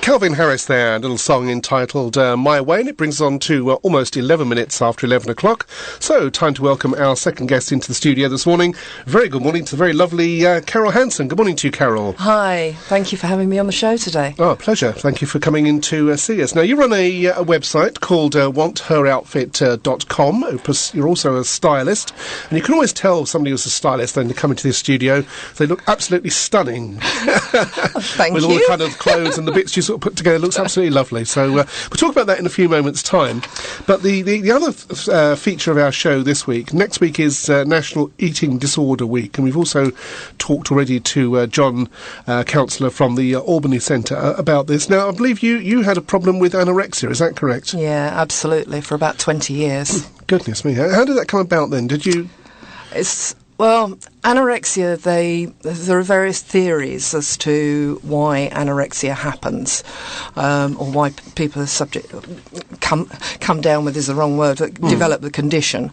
Calvin Harris there, a little song entitled My Way, and it brings us on to almost 11 minutes after 11 o'clock. So, time to welcome our second guest into the studio this morning. Very good morning to the very lovely Carol Hanson. Good morning to you, Carol. Hi, thank you for having me on the show today. Oh, pleasure. Thank you for coming in to see us. Now, you run a website called wantheroutfit.com. You're also a stylist, and you can always tell somebody who's a stylist when they come into this studio. They look absolutely stunning. Thank With you. all the kind of clothes and the bits you sort of put together, it looks absolutely lovely. So we'll talk about that in a few moments' time. But the other feature of our show this week, next week is National Eating Disorder Week, and we've also talked already to John, counsellor from the Albany Centre, about this. Now, I believe you had a problem with anorexia, is that correct? Yeah, absolutely, for about 20 years. Goodness me. How did that come about then? Did you... Well, anorexia, there are various theories as to why anorexia happens, or why people are come down with is the wrong word, but develop the condition.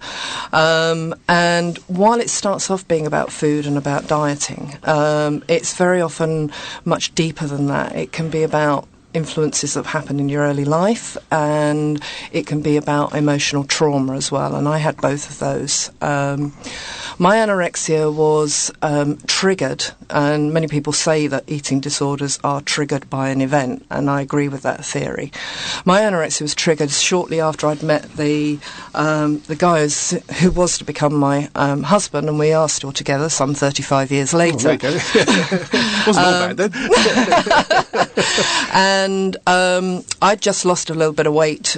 And while it starts off being about food and about dieting, it's very often much deeper than that. It can be about influences that happen in your early life, and it can be about emotional trauma as well, and I had both of those. My anorexia was triggered, and many people say that eating disorders are triggered by an event, and I agree with that theory. My anorexia was triggered shortly after I'd met the guy who was to become my husband, and we are still together some 35 years later. Oh, there you go. Wasn't all bad then. And I'd just lost a little bit of weight,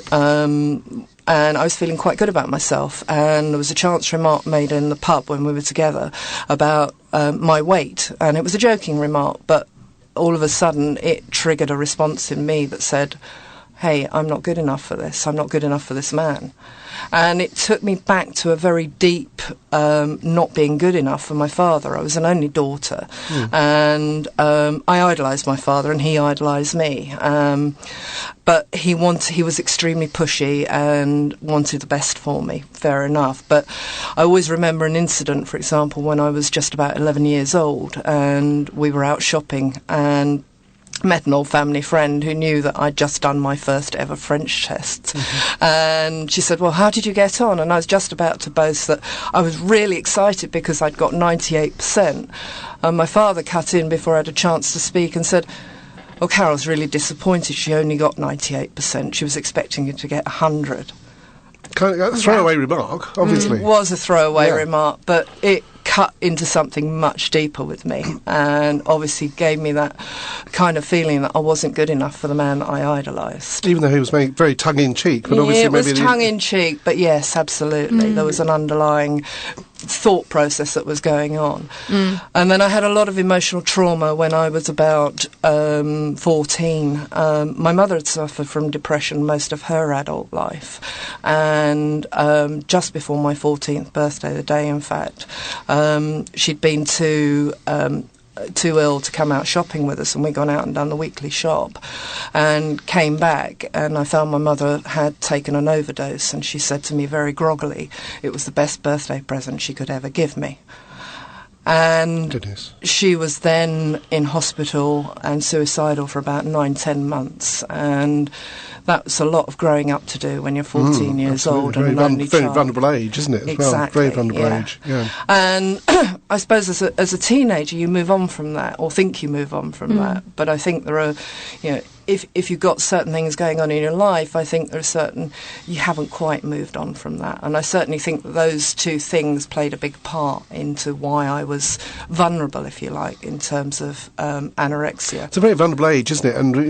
and I was feeling quite good about myself. And there was a chance remark made in the pub when we were together about my weight, and it was a joking remark, but all of a sudden it triggered a response in me that said, hey, I'm not good enough for this. I'm not good enough for this man. And it took me back to a very deep not being good enough for my father. I was an only daughter, and I idolised my father, and he idolised me. But he was extremely pushy and wanted the best for me, fair enough. But I always remember an incident, for example, when I was just about 11 years old, and we were out shopping, and met an old family friend who knew that I'd just done my first ever French test. And she said, well, how did you get on? And I was just about to boast that I was really excited because I'd got 98%. And my father cut in before I had a chance to speak and said, well, Carol's really disappointed she only got 98%. She was expecting you to get 100. Kind of a throwaway remark, obviously. It was a throwaway remark, but it cut into something much deeper with me, and obviously gave me that kind of feeling that I wasn't good enough for the man that I idolised. Even though he was very tongue-in-cheek, but obviously it was tongue-in-cheek, but yes, absolutely. There was an underlying thought process that was going on. And then I had a lot of emotional trauma when I was about 14. My mother had suffered from depression most of her adult life, and just before my 14th birthday, the day in fact, she'd been too ill to come out shopping with us, and we'd gone out and done the weekly shop and came back, and I found my mother had taken an overdose, and she said to me very groggily it was the best birthday present she could ever give me. And Goodness. She was then in hospital and suicidal for about 9-10 months, and that was a lot of growing up to do when you're 14 years old and an only very child. vulnerable age, isn't it? Exactly. Well, very vulnerable age. Yeah. And I suppose as a teenager you move on from that, or think you move on from that. But I think there are, if you've got certain things going on in your life, I think there are certain you haven't quite moved on from that. And I certainly think that those two things played a big part into why I was vulnerable, if you like, in terms of anorexia. It's a very vulnerable age, isn't it? And we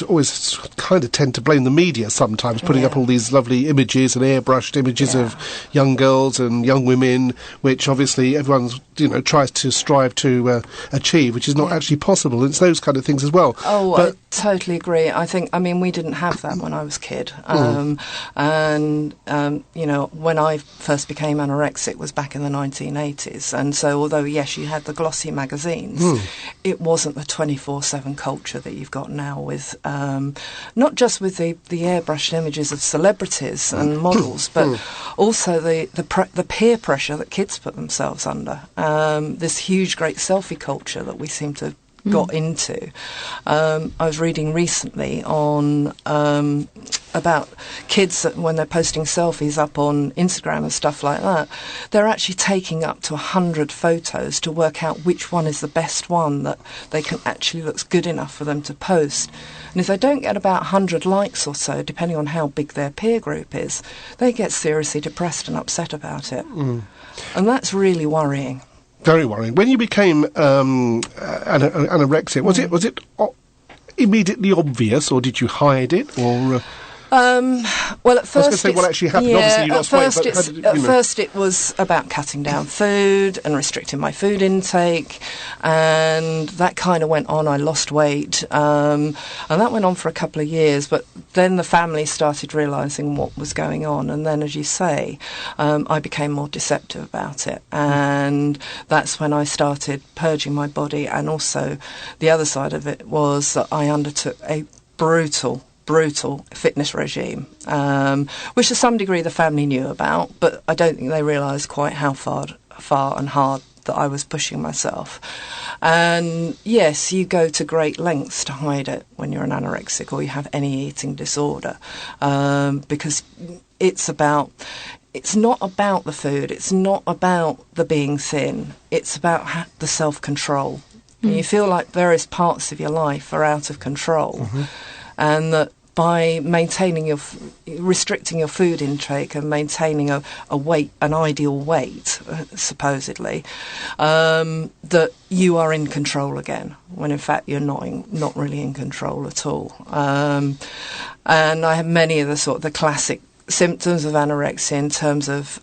always kind of tend to blame the media sometimes, putting up all these lovely images and airbrushed images of young girls and young women, which obviously everyone's tries to strive to achieve, which is not actually possible. It's those kind of things as well. Oh, I totally agree. I mean, we didn't have that when I was a kid. And when I first became anorexic was back in the 1980s. And so although, yes, you had the glossy magazines, it wasn't the 24/7 culture that you've got now with, not just with the airbrushed images of celebrities and models, but also the peer pressure that kids put themselves under. This huge, great selfie culture that we seem to got into. I was reading recently on about kids that when they're posting selfies up on Instagram and stuff like that, they're actually taking up to 100 photos to work out which one is the best one that they can actually looks good enough for them to post. And if they don't get about 100 likes or so, depending on how big their peer group is, they get seriously depressed and upset about it. And that's really worrying. Very worrying. When you became anorexia, was it immediately obvious, or did you hide it, or? Well, at first, I was going to say what actually happened. Obviously, you lost weight, but first it was about cutting down food and restricting my food intake, and that kind of went on. I lost weight, and that went on for a couple of years. But then the family started realising what was going on, and then, as you say, I became more deceptive about it, and that's when I started purging my body. And also, the other side of it was that I undertook a brutal fitness regime, which to some degree the family knew about, but I don't think they realised quite how far and hard that I was pushing myself. And yes, you go to great lengths to hide it when you're an anorexic or you have any eating disorder, because it's not about the food, it's not about the being thin, it's about the self-control. And you feel like various parts of your life are out of control. And that by maintaining restricting your food intake and maintaining a weight, an ideal weight, supposedly, that you are in control again, when in fact you're not really in control at all. And I have many of the classic symptoms of anorexia in terms of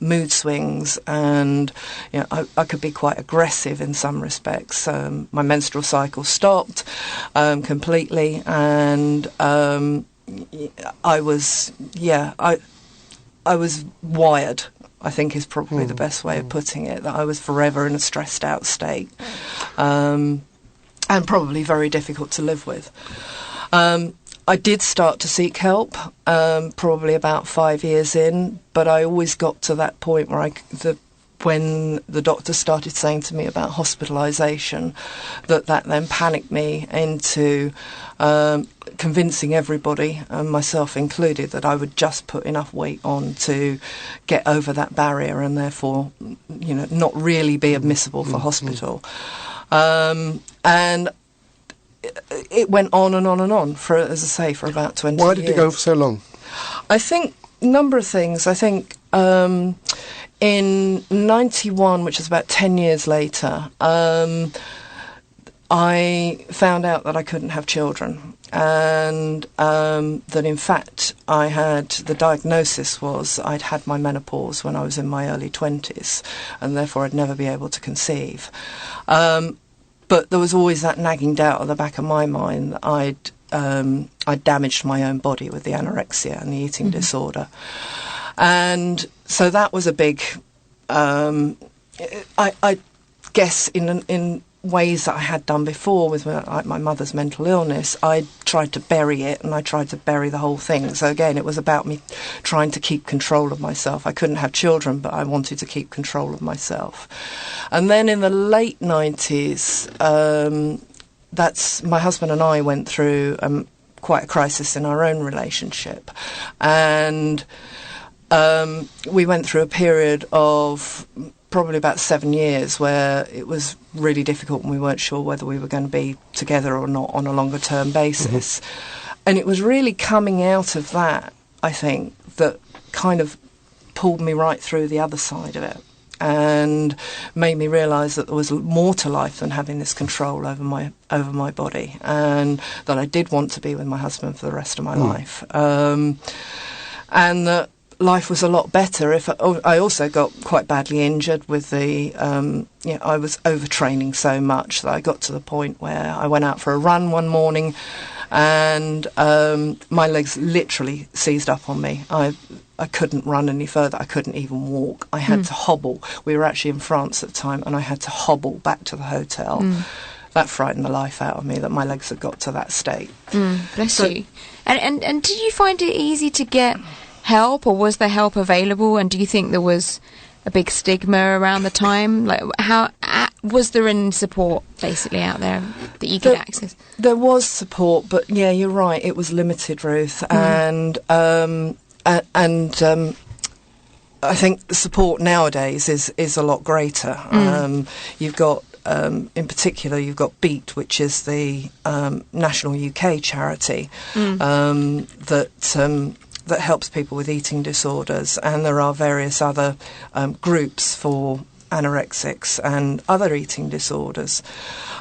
mood swings, and I could be quite aggressive in some respects. My menstrual cycle stopped completely, and I was wired, I think is probably the best way of putting it, that I was forever in a stressed out state, and probably very difficult to live with. I did start to seek help, probably about 5 years in, but I always got to that point where when the doctor started saying to me about hospitalisation, that then panicked me into convincing everybody, and myself included, that I would just put enough weight on to get over that barrier and therefore, not really be admissible for hospital. And it went on and on and on for, as I say, for about 20 years. Why did it go for so long? I think a number of things. I think in 91, which is about 10 years later, I found out that I couldn't have children, and that in fact the diagnosis was I'd had my menopause when I was in my early 20s, and therefore I'd never be able to conceive. But there was always that nagging doubt at the back of my mind that I'd damaged my own body with the anorexia and the eating disorder. And so that was a big, I guess in ways that I had done before with my mother's mental illness, I tried to bury it, and I tried to bury the whole thing. So again, it was about me trying to keep control of myself. I couldn't have children, but I wanted to keep control of myself. And then in the late 90s, that's my husband and I went through quite a crisis in our own relationship, and we went through a period of probably about 7 years where it was really difficult and we weren't sure whether we were going to be together or not on a longer term basis. And it was really coming out of that, I think, that kind of pulled me right through the other side of it and made me realise that there was more to life than having this control over my body, and that I did want to be with my husband for the rest of my life, and that life was a lot better if I also got quite badly injured with the I was overtraining so much that I got to the point where I went out for a run one morning and my legs literally seized up on me. I couldn't run any further. I couldn't even walk. I had to hobble. We were actually in France at the time, and I had to hobble back to the hotel. That frightened the life out of me, that my legs had got to that state. Bless you. And did you find it easy to get help, or was there help available? And do you think there was a big stigma around the time? Like, how was there any support basically out there that you could access? There was support, but yeah, you're right. It was limited, Ruth, and I think the support nowadays is a lot greater. You've got, in particular, you've got BEAT, which is the national UK charity that helps people with eating disorders, and there are various other groups for anorexics and other eating disorders.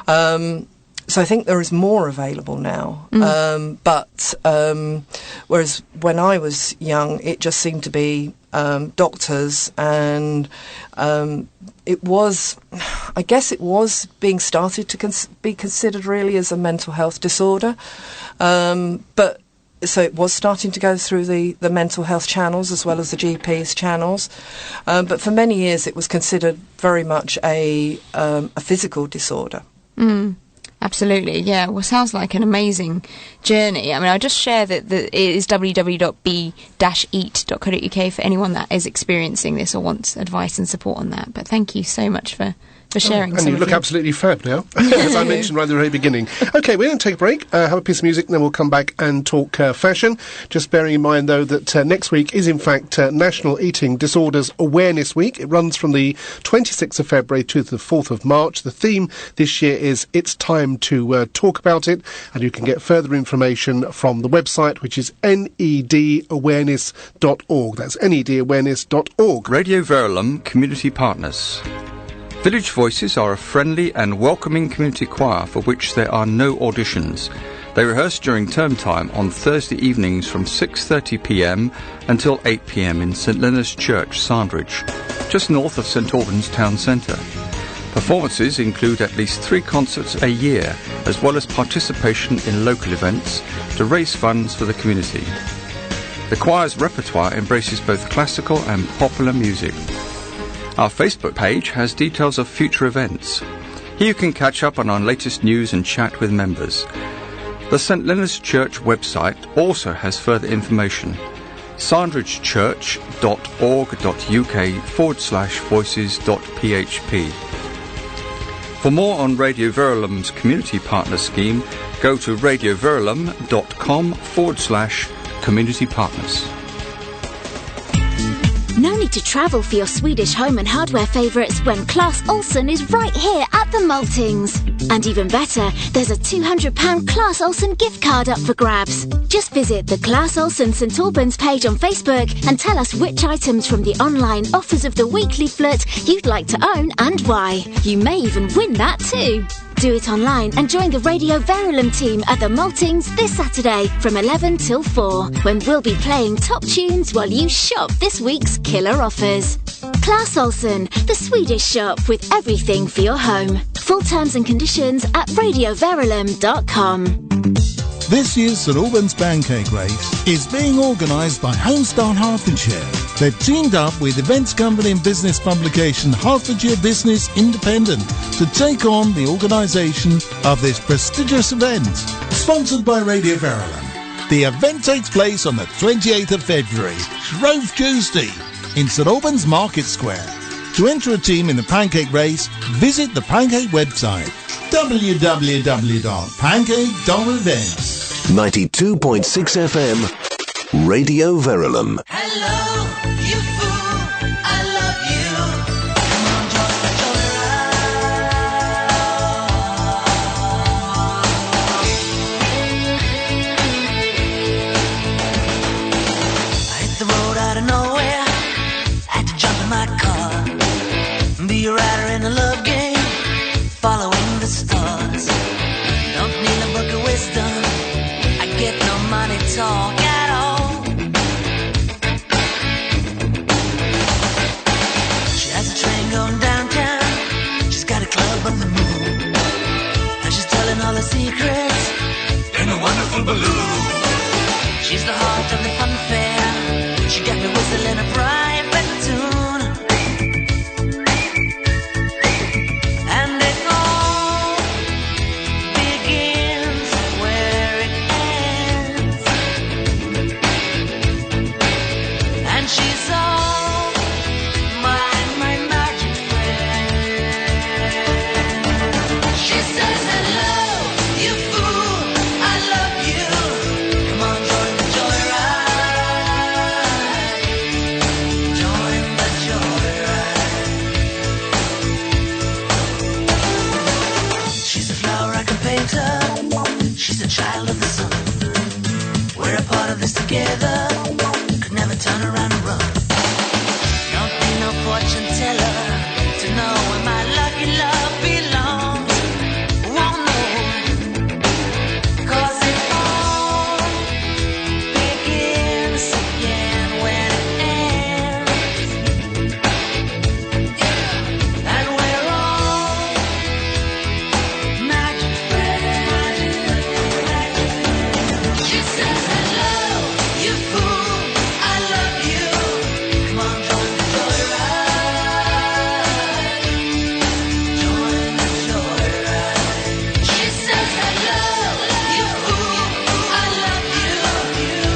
So I think there is more available now. But whereas when I was young, it just seemed to be doctors, and it was being started to be considered really as a mental health disorder. But so it was starting to go through the mental health channels as well as the GP's channels. But for many years it was considered very much a physical disorder. Absolutely, yeah. Well, sounds like an amazing journey. I mean, I'll just share that it is www.b-eat.co.uk for anyone that is experiencing this or wants advice and support on that. But thank you so much for sharing. And you look absolutely fab now, as I mentioned right at the very beginning. OK, we're going to take a break, have a piece of music, and then we'll come back and talk fashion. Just bearing in mind, though, that next week is, in fact, National Eating Disorders Awareness Week. It runs from the 26th of February to the 4th of March. The theme this year is It's Time to Talk About It, and you can get further information from the website, which is nedawareness.org. That's nedawareness.org. Radio Veralum Community Partners. Village Voices are a friendly and welcoming community choir for which there are no auditions. They rehearse during term time on Thursday evenings from 6:30pm until 8pm in St Leonard's Church, Sandridge, just north of St Albans Town Centre. Performances include at least 3 concerts a year, as well as participation in local events to raise funds for the community. The choir's repertoire embraces both classical and popular music. Our Facebook page has details of future events. Here you can catch up on our latest news and chat with members. The St Leonard's Church website also has further information. sandridgechurch.org.uk/voices.php. For more on Radio Veralum's Community Partner Scheme, go to radioveralum.com/community partners. No need to travel for your Swedish home and hardware favourites when Clas Ohlson is right here at the Maltings. And even better, there's a £200 Clas Ohlson gift card up for grabs. Just visit the Clas Ohlson St Albans page on Facebook and tell us which items from the online Offers of the Week leaflet you'd like to own and why. You may even win that too. Do it online and join the Radio Veralum team at the Maltings this Saturday from 11 till 4, when we'll be playing top tunes while you shop this week's killer offers. Clas Ohlson, the Swedish shop with everything for your home. Full terms and conditions at radioveralum.com. This year's St Albans Pancake Race is being organised by Homestar Hertfordshire. They've teamed up with events company and business publication Hertfordshire Business Independent to take on the organisation of this prestigious event. Sponsored by Radio Veralum. The event takes place on the 28th of February, Shrove Tuesday, in St Albans Market Square. To enter a team in the Pancake Race, visit the Pancake website www.pancake.events. 92.6 FM, Radio Veralum. Hello, you fool, I love you. Come on, just let your I hit the road out of nowhere, had to jump in my car, be a rider in a love game, following the stars. Don't need a book of wisdom, get no money talk at all. She has a train going downtown, she's got a club on the moon, and she's telling all her secrets in a wonderful balloon. She's the heart of the fun fair, she got me whistling a private tune. And it all begins where it ends. And she's all my magic friend. together. Could never turn around and run. Don't need no fortune teller to know where my lucky love belongs. Won't know, 'cause it all begins again when it ends. And we're all magic friends. She says, hello, you fool, I love you. Come on, join the joyride. Join the joyride. She says, hello, you fool, I love you.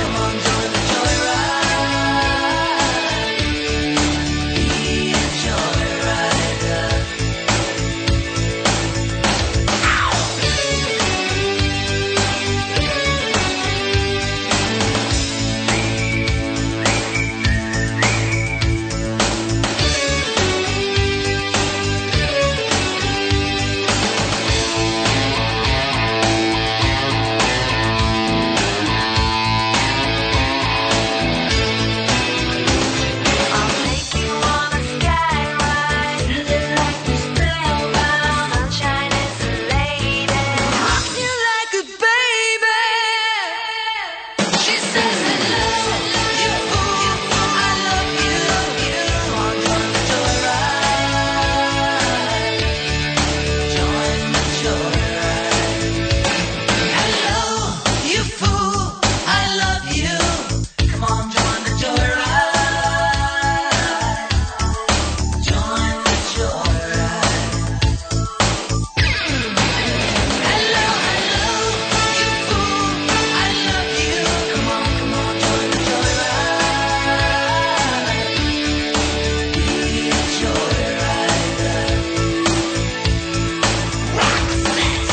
Come on, join the joyride. Be a joyrider. I'll take you on a sky ride, like this spellbound, sunshine is a lady. Rock you like a baby. She says, hello, you fool, I love you. Come on, join the joyride. Join the joyride. Hello, you fool, I love you. Come on, join the joyride. Join the joyride. Hello, you fool, I love you. Come on, join the joyride. Be a joyrider. Roxette.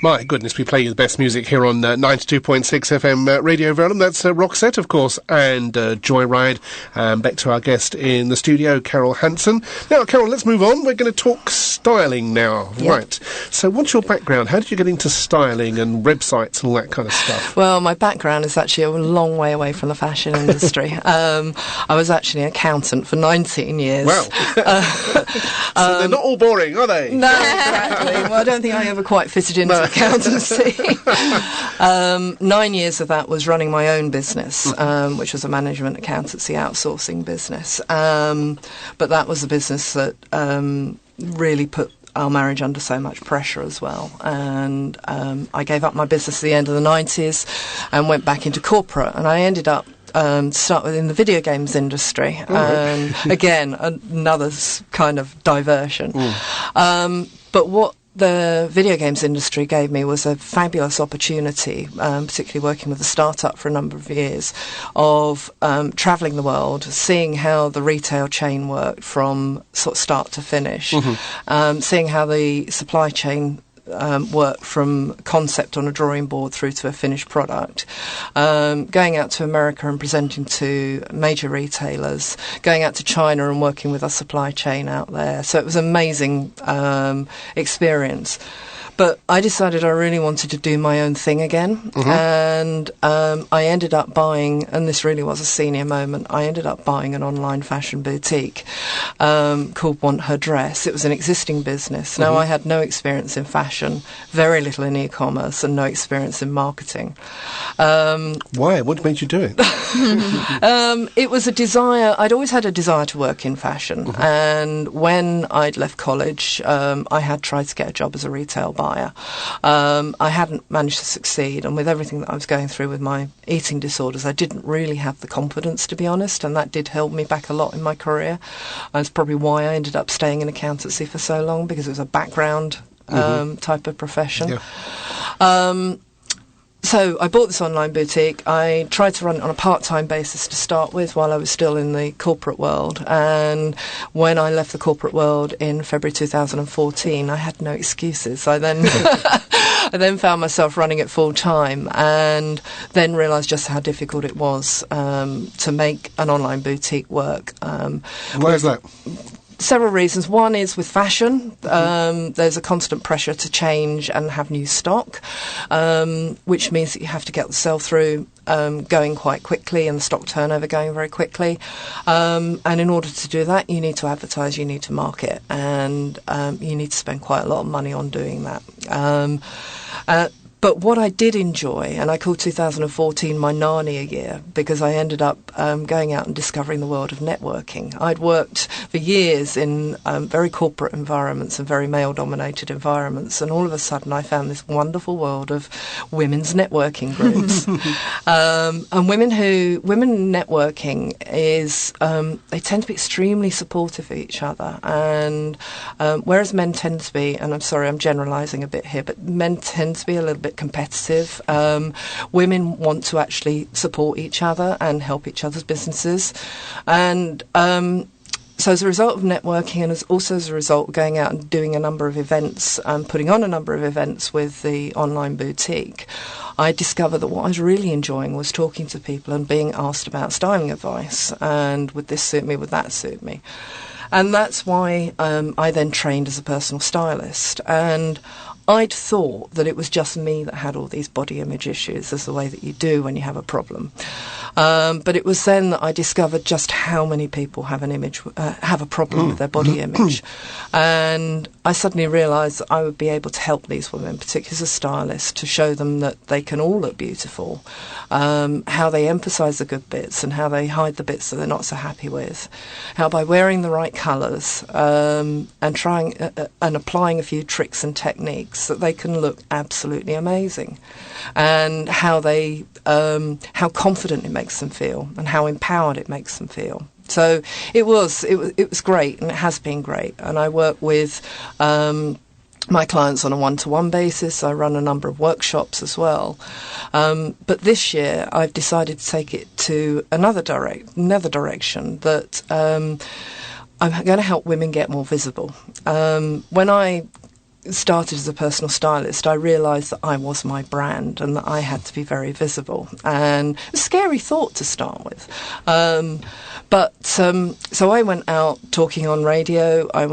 My goodness, we play you the best music here on 92.6 FM Radio Veralum. That's Roxette, of course, and Joyride. Back to our guest in the studio, Carol Hansen. Now, Carol, let's move on. We're going to talk styling now. Yep. Right. So what's your background? How did you get into styling and websites and all that kind of stuff? Well, my background is actually a long way away from the fashion industry. I was actually an accountant for 19 years. Well, so they're not all boring, are they? No, exactly. Well, I don't think I ever quite fitted into accountancy. 9 years of that was running my own business, which was a management accountancy outsourcing business. But that was a business that really put our marriage under so much pressure as well. And I gave up my business at the end of the 90s and went back into corporate. And I ended up start with in the video games industry. Again, another kind of diversion. But what the video games industry gave me was a fabulous opportunity, particularly working with a startup for a number of years, of travelling the world, seeing how the retail chain worked from sort of start to finish, seeing how the supply chain work from concept on a drawing board through to a finished product, going out to America and presenting to major retailers, going out to China and working with our supply chain out there. So it was an amazing experience. But I decided I really wanted to do my own thing again, and I ended up buying, and this really was a senior moment, I ended up buying an online fashion boutique called Want Her Dress. It was an existing business. Now, I had no experience in fashion, very little in e-commerce, and no experience in marketing. Why? What made you do it? It was a desire. I'd always had a desire to work in fashion, and when I'd left college, I had tried to get a job as a retail buyer. I hadn't managed to succeed, and with everything that I was going through with my eating disorders, I didn't really have the confidence, to be honest, and that did hold me back a lot in my career. That's probably why I ended up staying in accountancy for so long, because it was a background type of profession. Yeah. So I bought this online boutique. I tried to run it on a part-time basis to start with while I was still in the corporate world. And when I left the corporate world in February 2014, I had no excuses. I then I then found myself running it full time, and then realised just how difficult it was to make an online boutique work. Why is that? Several reasons. One is with fashion. There's a constant pressure to change and have new stock, which means that you have to get the sell-through going quite quickly and the stock turnover going very quickly. And in order to do that, you need to advertise, you need to market, and you need to spend quite a lot of money on doing that. But what I did enjoy, and I call 2014 my Narnia year, because I ended up going out and discovering the world of networking. I'd worked for years in very corporate environments and very male-dominated environments, and all of a sudden I found this wonderful world of women's networking groups. And women networking is, they tend to be extremely supportive of each other, and whereas men tend to be, and I'm sorry, I'm generalising a bit here, but men tend to be a little bit competitive. Women want to actually support each other and help each other's businesses, and so as a result of networking, and also as a result of going out and doing a number of events, putting on a number of events with the online boutique, I discovered that what I was really enjoying was talking to people and being asked about styling advice, and would this suit me, would that suit me? And that's why I then trained as a personal stylist, and I'd thought that it was just me that had all these body image issues, as the way that you do when you have a problem. But it was then that I discovered just how many people have a problem with their body image. And I suddenly realised that I would be able to help these women, particularly as a stylist, to show them that they can all look beautiful, how they emphasise the good bits and how they hide the bits that they're not so happy with, how by wearing the right colours and trying and applying a few tricks and techniques that they can look absolutely amazing, and how they how confident it makes them feel and how empowered it makes them feel. So it was great, and it has been great. And I work with my clients on a one-to-one basis. I run a number of workshops as well. But this year I've decided to take it to another direction, that I'm going to help women get more visible. When I started as a personal stylist, I realised that I was my brand and that I had to be very visible. And a scary thought to start with. So I went out talking on radio. I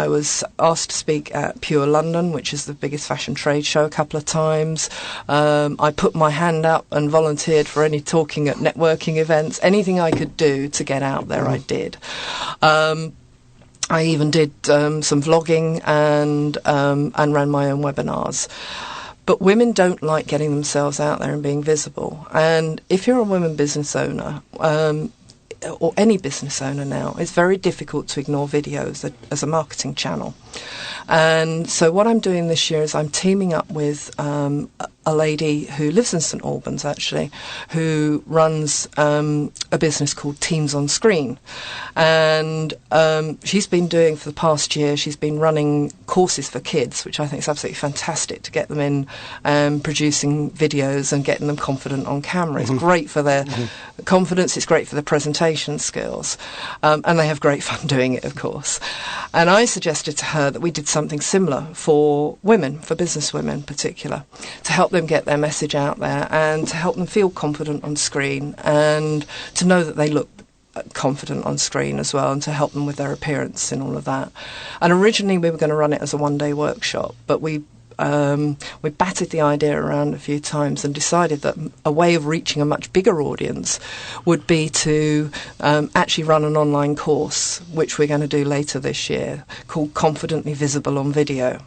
was asked to speak at Pure London, which is the biggest fashion trade show, a couple of times. I put my hand up and volunteered for any talking at networking events. Anything I could do to get out there, I did. I even did some vlogging and ran my own webinars. But women don't like getting themselves out there and being visible. And if you're a women business owner, or any business owner now, it's very difficult to ignore videos as a marketing channel. And so what I'm doing this year is I'm teaming up with a lady who lives in St Albans, actually, who runs a business called Teams on Screen. And she's been doing, for the past year, she's been running courses for kids, which I think is absolutely fantastic, to get them in producing videos and getting them confident on camera. It's great for their confidence, it's great for their presentation skills, and they have great fun doing it, of course. And I suggested to her that we did something similar for women, for business women in particular, to help them get their message out there and to help them feel confident on screen and to know that they look confident on screen as well, and to help them with their appearance and all of that. And originally we were going to run it as a one-day workshop, but we batted the idea around a few times and decided that a way of reaching a much bigger audience would be to actually run an online course, which we're going to do later this year, called Confidently Visible on Video.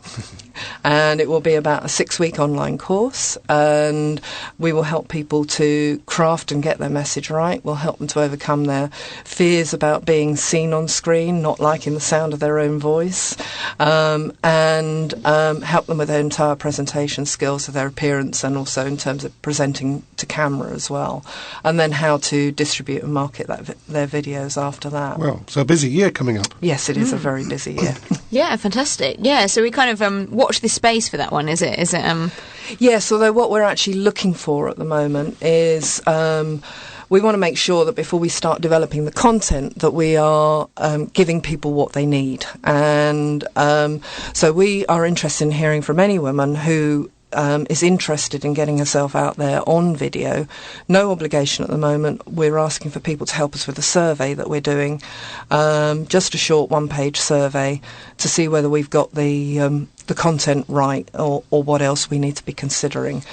And it will be about a 6-week online course, and we will help people to craft and get their message right. We'll help them to overcome their fears about being seen on screen, not liking the sound of their own voice, and help them with their entire presentation skills of their appearance, and also in terms of presenting to camera as well, and then how to distribute and market their videos after that. Well, so a busy year coming up. Yes, it is a very busy year. Yeah, fantastic. Yeah, so we kind of watch this space for that one, is it? Yes, although what we're actually looking for at the moment is we want to make sure that before we start developing the content that we are giving people what they need. And so we are interested in hearing from any women who is interested in getting herself out there on video, no obligation at the moment. We're asking for people to help us with a survey that we're doing, just a short one-page survey to see whether we've got the content right or what else we need to be considering.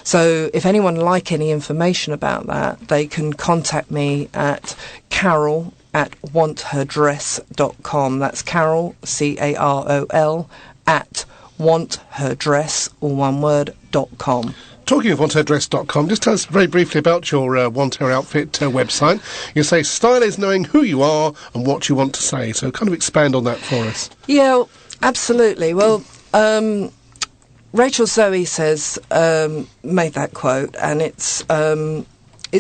So if anyone would like any information about that, they can contact me at carol@wantherdress.com. That's Carol, CAROL, at wantherdress, all one word, .com. Talking of wantherdress.com, just tell us very briefly about your Want Her Outfit website. You say style is knowing who you are and what you want to say, so kind of expand on that for us. Yeah, absolutely. Well, Rachel Zoe says, made that quote, and it's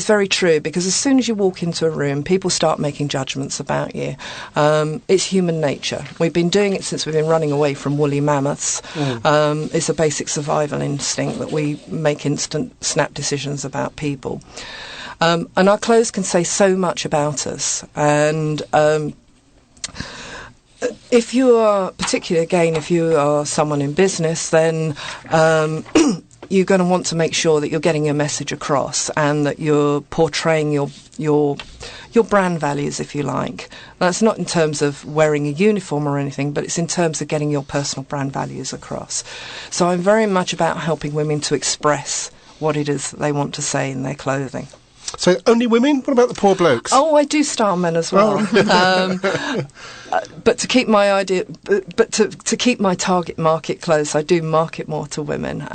very true, because as soon as you walk into a room, people start making judgments about you. It's human nature. We've been doing it since we've been running away from woolly mammoths. It's a basic survival instinct that we make instant snap decisions about people. And our clothes can say so much about us. And if you are, particularly again, if you are someone in business, then you're going to want to make sure that you're getting your message across and that you're portraying your brand values, if you like. That's not in terms of wearing a uniform or anything, but it's in terms of getting your personal brand values across. So I'm very much about helping women to express what it is that they want to say in their clothing. So only women? What about the poor blokes? Oh, I do style men as well. But to keep my to keep my target market close, I do market more to women.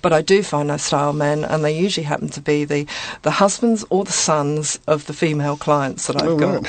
But I do find I style men, and they usually happen to be the husbands or the sons of the female clients that I've got.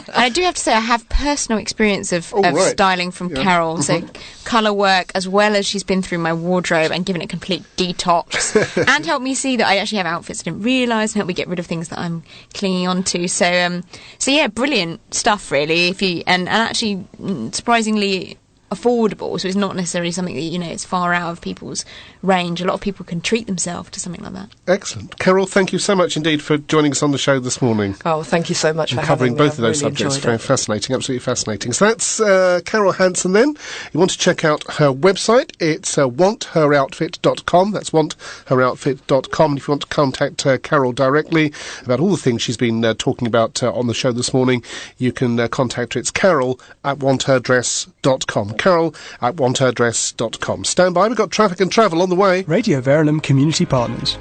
And I do have to say, I have personal experience of styling from Carol. So colour work, as well as she's been through my wardrobe and given it a complete detox, and helped me see that I actually have outfits I didn't realise, and helped me get rid of things that I'm clinging on to. So yeah, brilliant stuff, really. If you and actually surprisingly affordable, so it's not necessarily something that, you know, it's far out of people's range. A lot of people can treat themselves to something like that. Excellent. Carol, thank you so much indeed for joining us on the show this morning. Oh, thank you so much for covering both of those subjects. Very fascinating, absolutely fascinating. So that's Carol Hanson then. You want to check out her website, it's wantheroutfit.com. That's wantheroutfit.com. And if you want to contact Carol directly about all the things she's been talking about on the show this morning, you can contact her. It's carol@wantherdress.com. Carol@wantherdress.com. Stand by, we've got traffic and travel on the way. Radio Veralum Community Partners.